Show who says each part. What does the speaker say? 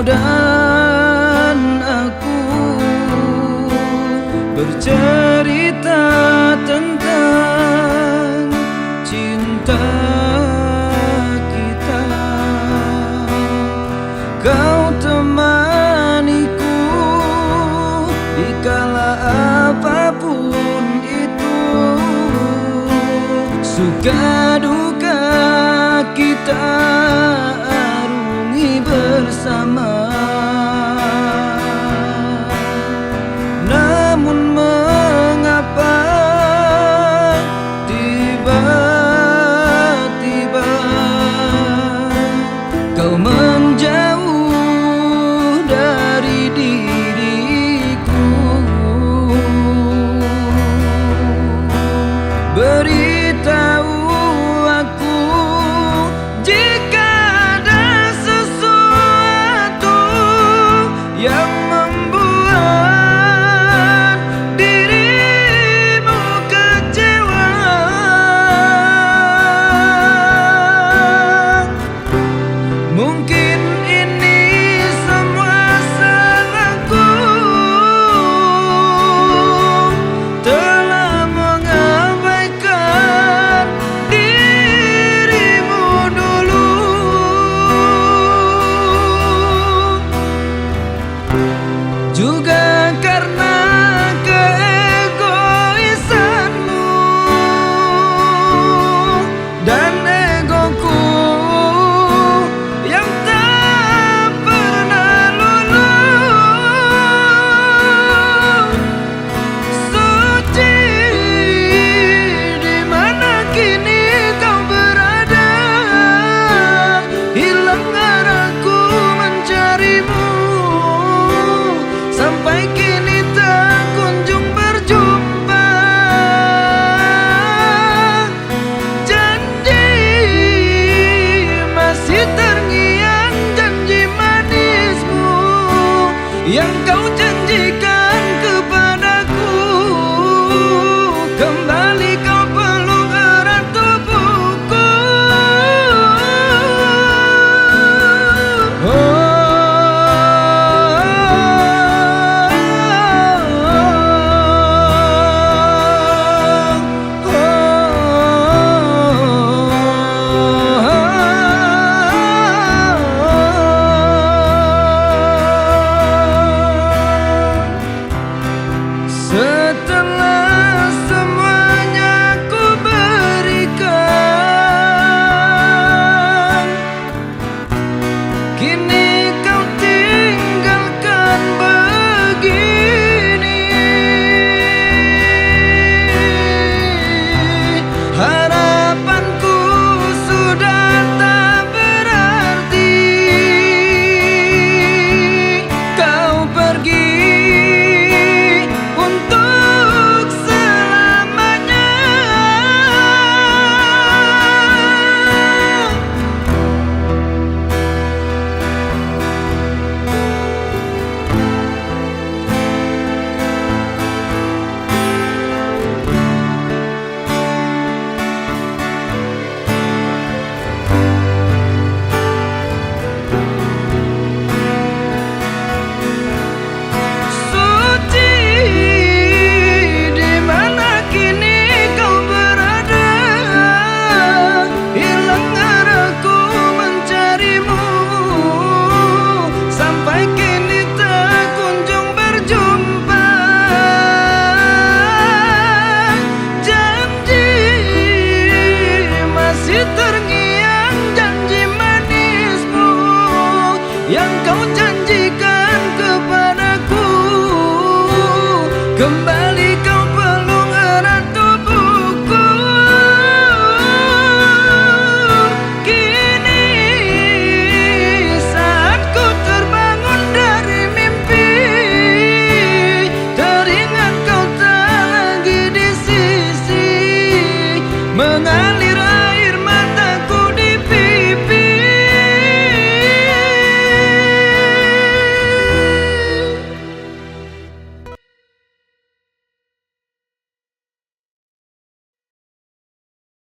Speaker 1: dan aku bercerita tentang cinta kita. Kau temaniku di kala apapun itu, suka duka kita arungi bersama. Namun mengapa tiba-tiba kau menjauh dari diriku? Beritahu aku jika ada sesuatu yang membuat dirimu kecewa. Mungkin ini semua salahku, telah mengabaikan dirimu dulu. Juga karena keegoisanmu dan egoku yang tak pernah luluh. Suci, di mana kini kau berada? Hilang arahku mencarimu, sampai kini tak kunjung berjumpa. Janji masih terngiang, janji manismu yang kau janjikan kepadaku. Kembali kau peluk erat tubuhku. Setelah semuanya ku berikan, kini kau tinggalkan begini. Harapanku sudah tak berarti. Kau pergi untuk selamanya. Suci, di mana kini kau berada? Hilang arahku mencarimu, sampai kini tak kunjung berjumpa. Janji masih terngiang, janji manismu yang kau janjikan kepadaku. Kembali